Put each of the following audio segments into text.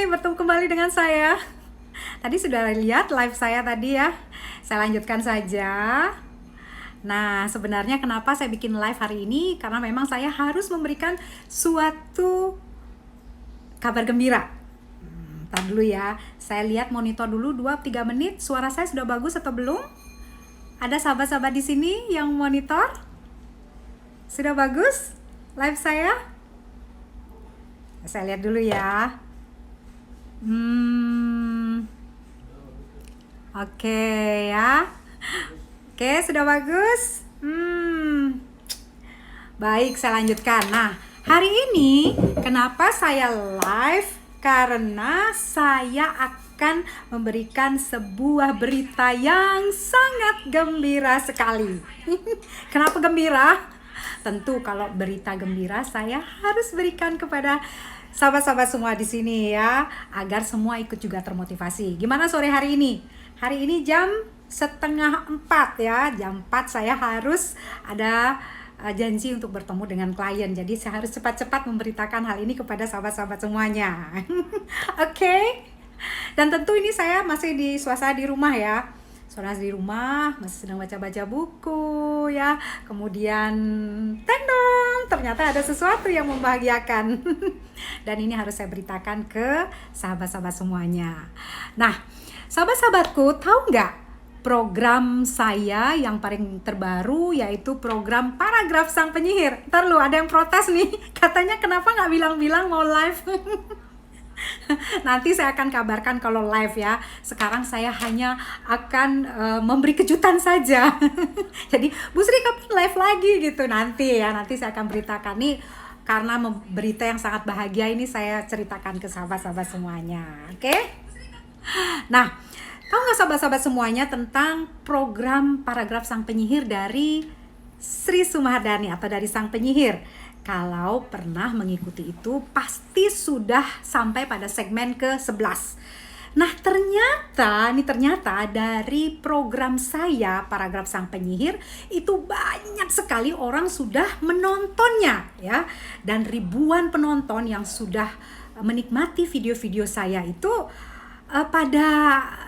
bertemu kembali dengan saya. Tadi sudah lihat live saya tadi ya. Saya lanjutkan saja. Nah, sebenarnya kenapa saya bikin live hari ini? Karena memang saya harus memberikan suatu kabar gembira. Ntar dulu ya, saya lihat monitor dulu 2-3 menit. Suara saya sudah bagus atau belum? Ada sahabat-sahabat di sini yang monitor? Sudah bagus live saya? Saya lihat dulu ya. Oke ya. Oke, sudah bagus. Baik, saya lanjutkan. Nah, hari ini kenapa saya live? Karena saya akan memberikan sebuah berita yang sangat gembira sekali. Kenapa gembira? Tentu kalau berita gembira saya harus berikan kepada sahabat-sahabat semua di sini ya, agar semua ikut juga termotivasi. Gimana sore hari ini? Hari ini jam 3:30 ya, jam 4 saya harus ada janji untuk bertemu dengan klien. Jadi saya harus cepat-cepat memberitakan hal ini kepada sahabat-sahabat semuanya. Oke. Dan tentu ini saya masih di suasana di rumah ya. Suasana di rumah, masih sedang baca-baca buku ya. Kemudian teng dong, ternyata ada sesuatu yang membahagiakan. Dan ini harus saya beritakan ke sahabat-sahabat semuanya. Nah, sahabat-sahabatku, tahu nggak program saya yang paling terbaru, yaitu program Paragraf Sang Penyihir? Ntar lu ada yang protes nih, katanya kenapa nggak bilang-bilang mau live. Nanti saya akan kabarkan kalau live ya. Sekarang saya hanya akan memberi kejutan saja. Jadi Bu Sri kapan live lagi gitu nanti ya. Nanti saya akan beritakan nih, karena berita yang sangat bahagia ini saya ceritakan ke sahabat-sahabat semuanya. Oke? Nah, tahu nggak sahabat-sahabat semuanya tentang program Paragraf Sang Penyihir dari Sri Sumardani atau dari Sang Penyihir? Kalau pernah mengikuti itu pasti sudah sampai pada segmen ke-11. Nah, ternyata dari program saya Paragraf Sang Penyihir itu banyak sekali orang sudah menontonnya ya. Dan ribuan penonton yang sudah menikmati video-video saya itu pada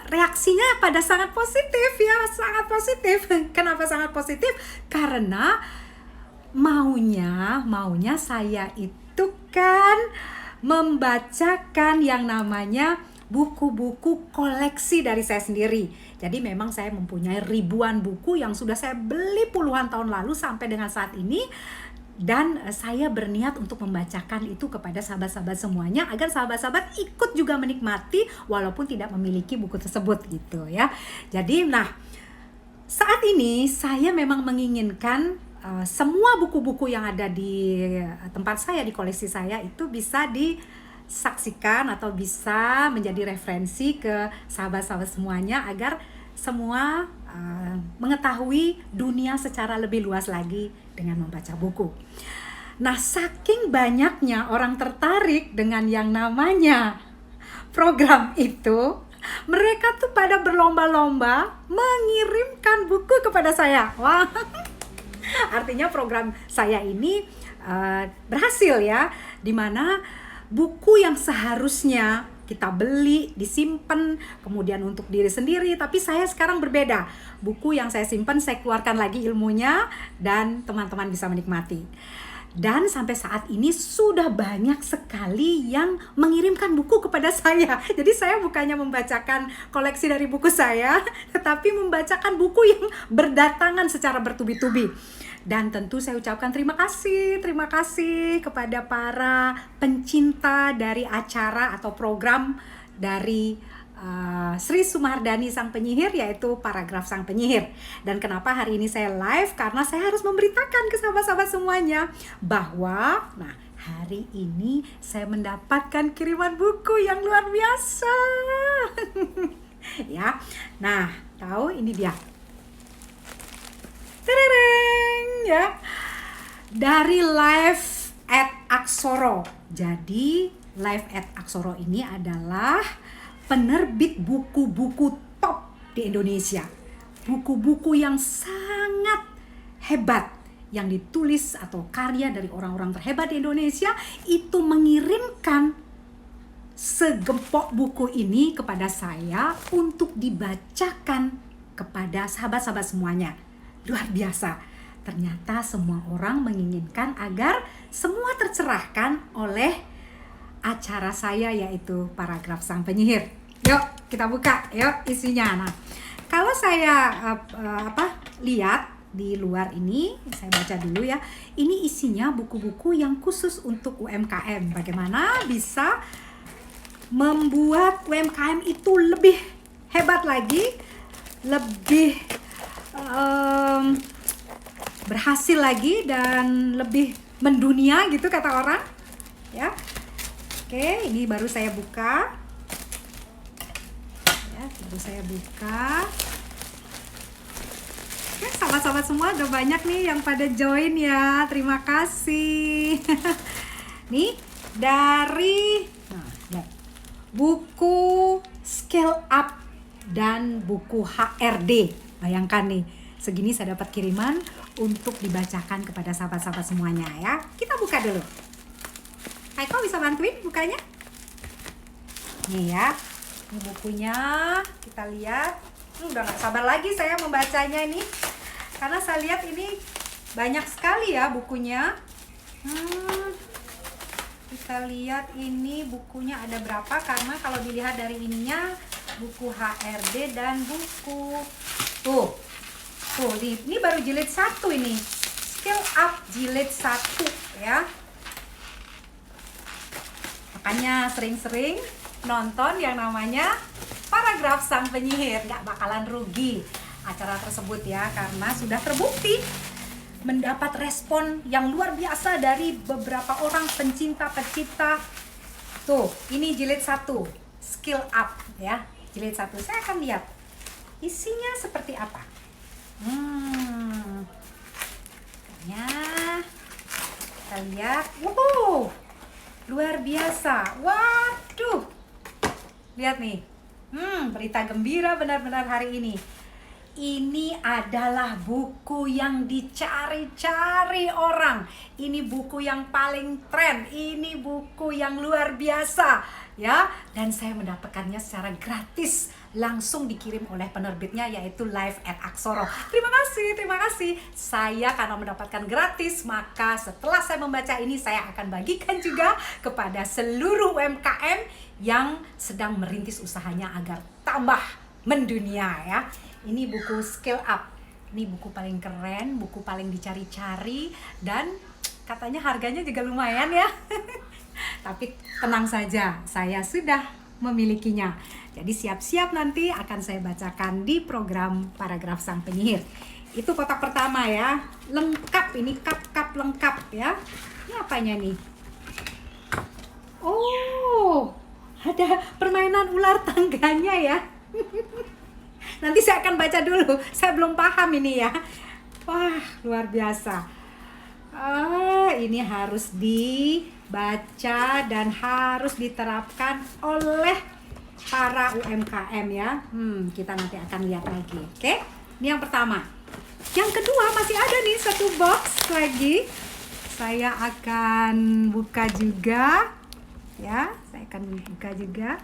reaksinya pada sangat positif ya, sangat positif. Kenapa sangat positif? Karena maunya saya itu kan membacakan yang namanya buku-buku koleksi dari saya sendiri. Jadi memang saya mempunyai ribuan buku yang sudah saya beli puluhan tahun lalu sampai dengan saat ini. Dan saya berniat untuk membacakan itu kepada sahabat-sahabat semuanya, agar sahabat-sahabat ikut juga menikmati walaupun tidak memiliki buku tersebut gitu ya. Jadi nah, saat ini saya memang menginginkan semua buku-buku yang ada di tempat saya, di koleksi saya itu bisa disaksikan atau bisa menjadi referensi ke sahabat-sahabat semuanya, agar semua mengetahui dunia secara lebih luas lagi dengan membaca buku. Nah, saking banyaknya orang tertarik dengan yang namanya program itu, mereka tuh pada berlomba-lomba mengirimkan buku kepada saya. Wah, artinya program saya ini berhasil ya, dimana buku yang seharusnya kita beli, disimpan, kemudian untuk diri sendiri, tapi saya sekarang berbeda. Buku yang saya simpan, saya keluarkan lagi ilmunya, dan teman-teman bisa menikmati. Dan sampai saat ini sudah banyak sekali yang mengirimkan buku kepada saya. Jadi saya bukannya membacakan koleksi dari buku saya, tetapi membacakan buku yang berdatangan secara bertubi-tubi. Dan tentu saya ucapkan terima kasih kepada para pencinta dari acara atau program dari Sri Sumardani Sang Penyihir, yaitu Paragraf Sang Penyihir. Dan kenapa hari ini saya live? Karena saya harus memberitakan ke sahabat-sahabat semuanya bahwa nah, hari ini saya mendapatkan kiriman buku yang luar biasa. Ya. Nah, tahu ini dia. Tereng ya. Dari Live at Aksoro. Jadi Live at Aksoro ini adalah penerbit buku-buku top di Indonesia. Buku-buku yang sangat hebat yang ditulis atau karya dari orang-orang terhebat di Indonesia itu mengirimkan segempok buku ini kepada saya untuk dibacakan kepada sahabat-sahabat semuanya. Luar biasa. Ternyata semua orang menginginkan agar semua tercerahkan oleh acara saya, yaitu Paragraf Sang Penyihir. Yuk kita buka, yuk isinya. Nah, kalau saya lihat di luar ini, saya baca dulu ya. Ini isinya buku-buku yang khusus untuk UMKM. Bagaimana bisa membuat UMKM itu lebih hebat lagi, lebih berhasil lagi, dan lebih mendunia gitu kata orang. Ya, oke, ini baru saya buka. Ya, baru saya buka. Oke, sahabat-sahabat semua udah banyak nih yang pada join ya. Terima kasih. Nih dari buku Scale Up dan buku HRD. Bayangkan nih, segini saya dapat kiriman untuk dibacakan kepada sahabat-sahabat semuanya ya. Kita buka dulu. Kaiko bisa bantuin bukanya? Nih ya, ini bukunya. Kita lihat. Udah gak sabar lagi saya membacanya ini, karena saya lihat ini banyak sekali ya bukunya. Kita lihat ini bukunya ada berapa, karena kalau dilihat dari ininya buku HRD dan buku tuh ini baru jilid 1 ini, Scale Up jilid 1 ya. Makanya sering-sering nonton yang namanya Paragraf Sang Penyihir, nggak bakalan rugi acara tersebut ya, karena sudah terbukti mendapat respon yang luar biasa dari beberapa orang pencinta. Tuh, ini jilid 1, Scale Up ya, jilid 1. Saya akan lihat isinya seperti apa. Kayaknya kita lihat, wow, luar biasa. Waduh, lihat nih. Berita gembira benar-benar hari ini. Ini adalah buku yang dicari-cari orang. Ini buku yang paling tren. Ini buku yang luar biasa ya. Dan saya mendapatkannya secara gratis, langsung dikirim oleh penerbitnya, yaitu Live at Aksoro. Terima kasih. Saya karena mendapatkan gratis, maka setelah saya membaca ini, saya akan bagikan juga kepada seluruh UMKM yang sedang merintis usahanya agar tambah mendunia ya. Ini buku Scale Up. Ini buku paling keren, buku paling dicari-cari, dan katanya harganya juga lumayan ya. Tapi tenang saja, saya sudah memilikinya. Jadi siap-siap nanti akan saya bacakan di program Paragraf Sang Penyihir. Itu kotak pertama ya. Lengkap, ini kap lengkap ya. Ini apanya nih? Oh, ada permainan ular tangganya ya. Nanti saya akan baca dulu, saya belum paham ini ya. Wah, luar biasa. Ini harus dibaca dan harus diterapkan oleh para UMKM ya. Kita nanti akan lihat lagi. Oke, ini yang pertama. Yang kedua masih ada nih satu box lagi. Saya akan buka juga. Ya, saya akan buka juga.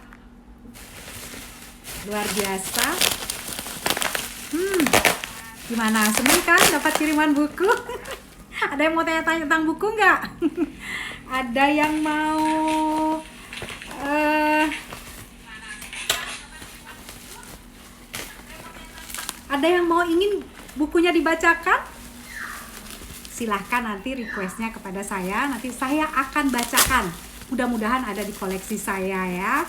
Luar biasa. Gimana? Seneng kan dapat kiriman buku? Ada yang mau tanya-tanya tentang buku nggak? Ada yang mau ingin bukunya dibacakan? Silahkan nanti requestnya kepada saya. Nanti saya akan bacakan. Mudah-mudahan ada di koleksi saya ya.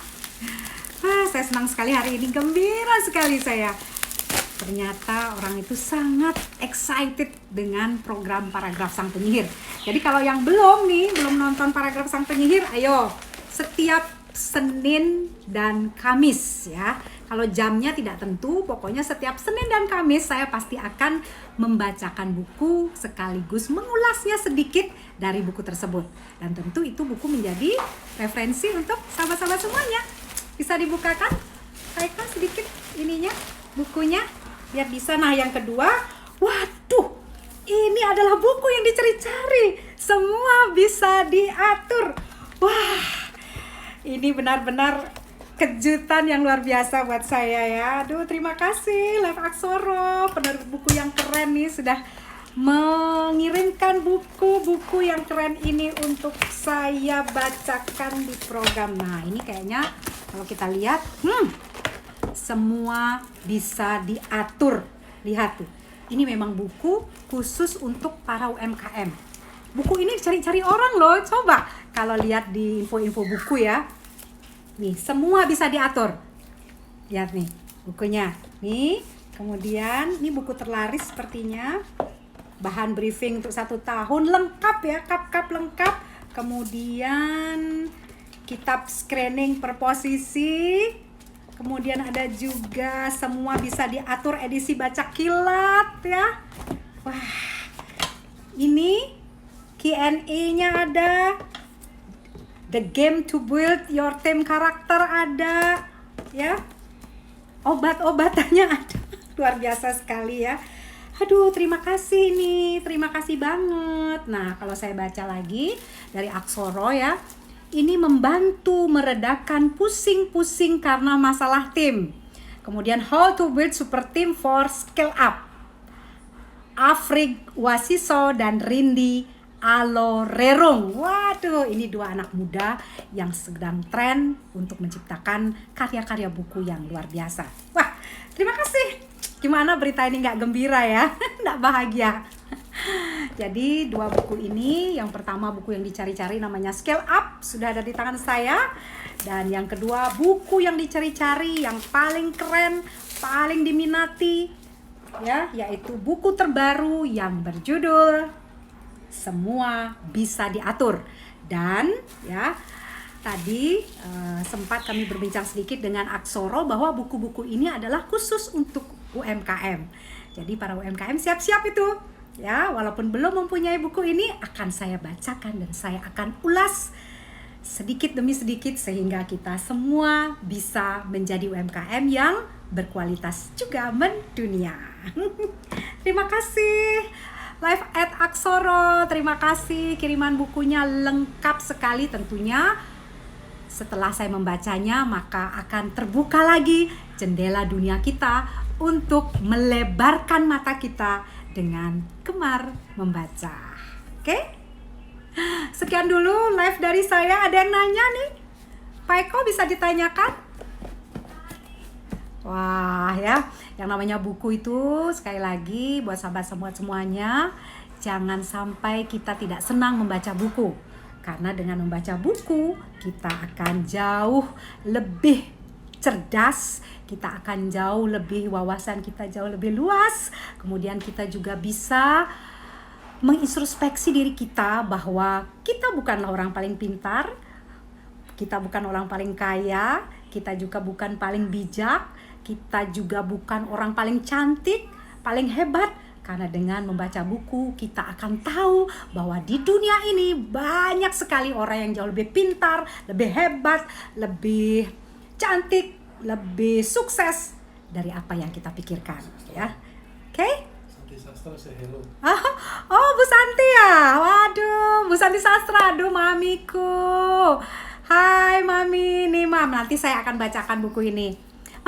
Saya senang sekali hari ini, gembira sekali saya. Ternyata orang itu sangat excited dengan program Paragraf Sang Penyihir. Jadi kalau yang belum nonton Paragraf Sang Penyihir, ayo setiap Senin dan Kamis ya. Kalau jamnya tidak tentu, pokoknya setiap Senin dan Kamis saya pasti akan membacakan buku sekaligus mengulasnya sedikit dari buku tersebut. Dan tentu itu buku menjadi referensi untuk sahabat-sahabat semuanya. Bisa dibukakan? Kayak sedikit ininya, bukunya. Biar bisa. Nah, yang kedua, waduh, ini adalah buku yang dicari-cari. Semua bisa diatur. Wah, ini benar-benar kejutan yang luar biasa buat saya ya. Aduh, terima kasih Live Aksoro, penerbit buku yang keren nih, sudah mengirimkan buku-buku yang keren ini untuk saya bacakan di program. Nah, ini kayaknya kalau kita lihat, semua bisa diatur. Lihat tuh, ini memang buku khusus untuk para UMKM. Buku ini cari-cari orang loh, coba kalau lihat di info-info buku ya. Nih, semua bisa diatur. Lihat nih, bukunya. Nih, kemudian ini buku terlaris sepertinya. Bahan briefing untuk 1 tahun, lengkap ya, kap-kap lengkap. Kemudian kitab screening per posisi. Kemudian ada juga semua bisa diatur edisi baca kilat ya. Wah, ini Q&A-nya ada. The game to build your team karakter ada ya. Obat-obatannya ada. Luar biasa sekali ya. Aduh, terima kasih nih. Terima kasih banget. Nah, kalau saya baca lagi dari Aksoro ya. Ini membantu meredakan pusing-pusing karena masalah tim. Kemudian how to build super team for scale up. Afrik Wasiso dan Rindi Alorerung. Waduh, ini 2 anak muda yang sedang tren untuk menciptakan karya-karya buku yang luar biasa. Wah, terima kasih. Gimana berita ini nggak gembira ya? Nggak bahagia. Jadi 2 buku ini, yang pertama buku yang dicari-cari namanya Scale Up, sudah ada di tangan saya. Dan yang kedua buku yang dicari-cari, yang paling keren, paling diminati ya, yaitu buku terbaru yang berjudul Semua Bisa Diatur. Dan ya, tadi sempat kami berbincang sedikit dengan Aksoro bahwa buku-buku ini adalah khusus untuk UMKM. Jadi para UMKM siap-siap itu ya, walaupun belum mempunyai buku ini, akan saya bacakan dan saya akan ulas sedikit demi sedikit sehingga kita semua bisa menjadi UMKM yang berkualitas juga mendunia. Terima kasih Live at Aksoro, terima kasih, kiriman bukunya lengkap sekali tentunya. Setelah saya membacanya, maka akan terbuka lagi jendela dunia kita untuk melebarkan mata kita dengan gemar membaca. Oke? Sekian dulu live dari saya. Ada yang nanya nih? Pak Eko, bisa ditanyakan? Wah ya, yang namanya buku itu sekali lagi buat sahabat semuanya, jangan sampai kita tidak senang membaca buku. Karena dengan membaca buku, kita akan jauh lebih cerdas, kita akan jauh lebih, wawasan kita jauh lebih luas. Kemudian kita juga bisa mengintrospeksi diri kita bahwa kita bukanlah orang paling pintar, kita bukan orang paling kaya, kita juga bukan paling bijak, kita juga bukan orang paling cantik, paling hebat. Karena dengan membaca buku, kita akan tahu bahwa di dunia ini banyak sekali orang yang jauh lebih pintar, lebih hebat, lebih cantik, lebih sukses dari apa yang kita pikirkan, ya. Oke? Santi Sastra, say hello. Oh, Bu Santi ya? Waduh, Bu Santi Sastra, aduh mamiku. Hai Mami, nih Mam, nanti saya akan bacakan buku ini.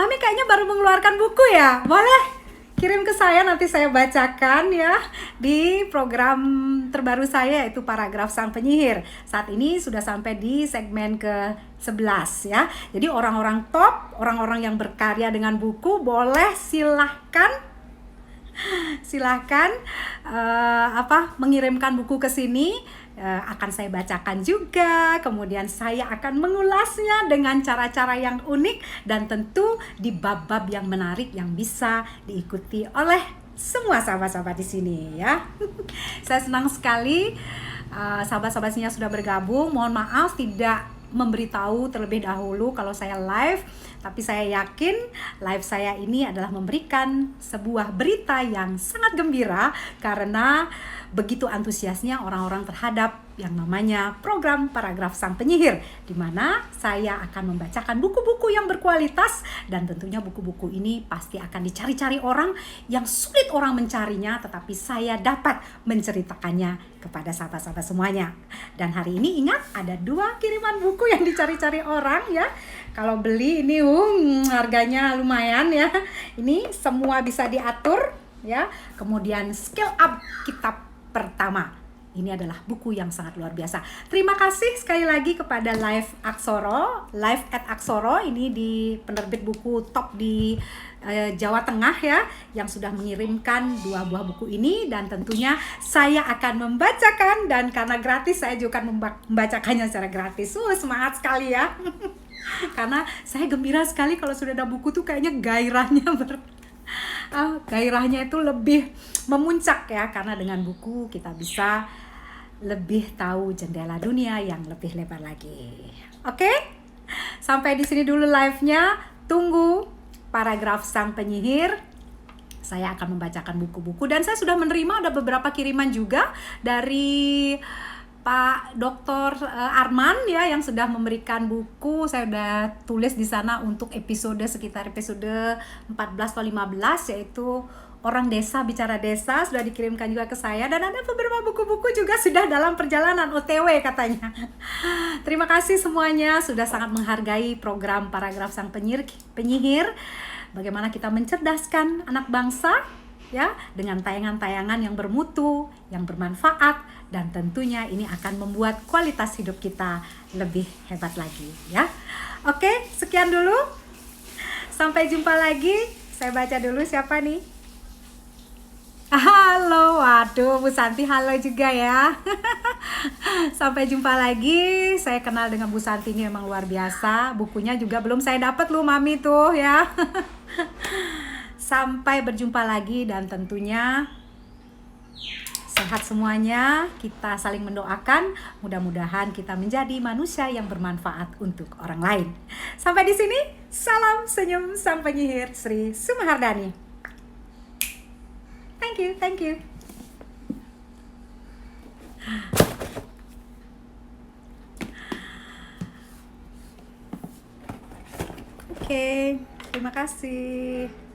Mami kayaknya baru mengeluarkan buku ya? Boleh kirim ke saya, nanti saya bacakan ya di program terbaru saya, yaitu Paragraf Sang Penyihir. Saat ini sudah sampai di segmen ke-11 ya. Jadi orang-orang top, orang-orang yang berkarya dengan buku, boleh silahkan mengirimkan buku ke sini. Akan saya bacakan juga, kemudian saya akan mengulasnya dengan cara-cara yang unik dan tentu di bab-bab yang menarik yang bisa diikuti oleh semua sahabat-sahabat di sini ya. Saya senang sekali sahabat-sahabatnya sudah bergabung. Mohon maaf tidak memberitahu terlebih dahulu kalau saya live, tapi saya yakin live saya ini adalah memberikan sebuah berita yang sangat gembira karena begitu antusiasnya orang-orang terhadap yang namanya program Paragraf Sang Penyihir, di mana saya akan membacakan buku-buku yang berkualitas, dan tentunya buku-buku ini pasti akan dicari-cari orang yang sulit orang mencarinya, tetapi saya dapat menceritakannya kepada sahabat-sahabat semuanya. Dan hari ini ingat, ada 2 kiriman buku yang dicari-cari orang ya. Kalau beli ini harganya lumayan ya. Ini semua bisa diatur ya. Kemudian Skill Up kitab pertama. Ini adalah buku yang sangat luar biasa. Terima kasih sekali lagi kepada Live at Aksoro, ini di penerbit buku top di Jawa Tengah ya, yang sudah mengirimkan 2 buah buku ini, dan tentunya saya akan membacakan, dan karena gratis saya juga akan membacakannya secara gratis. Semangat sekali ya. Karena saya gembira sekali kalau sudah ada buku tuh, kayaknya gairahnya itu lebih memuncak ya, karena dengan buku kita bisa lebih tahu jendela dunia yang lebih lebar lagi. Oke? Sampai di sini dulu live-nya. Tunggu Paragraf Sang Penyihir. Saya akan membacakan buku-buku, dan saya sudah menerima ada beberapa kiriman juga dari Pak Dr. Arman ya, yang sudah memberikan buku. Saya sudah tulis di sana untuk sekitar episode 14 atau 15, yaitu Orang Desa Bicara Desa, sudah dikirimkan juga ke saya, dan ada beberapa buku-buku juga sudah dalam perjalanan OTW katanya. Terima kasih semuanya sudah sangat menghargai program Paragraf Sang Penyihir. Bagaimana kita mencerdaskan anak bangsa ya, dengan tayangan-tayangan yang bermutu, yang bermanfaat, dan tentunya ini akan membuat kualitas hidup kita lebih hebat lagi ya. Oke, sekian dulu. Sampai jumpa lagi. Saya baca dulu siapa nih. Halo, waduh Bu Santi, halo juga ya. Sampai jumpa lagi. Saya kenal dengan Bu Santi ini memang luar biasa. Bukunya juga belum saya dapat loh Mami tuh ya. Sampai berjumpa lagi, dan tentunya sehat semuanya. Kita saling mendoakan, mudah-mudahan kita menjadi manusia yang bermanfaat untuk orang lain. Sampai di sini, salam senyum Sang Penyihir Sri Sumahardani. Thank you. Oke, terima kasih.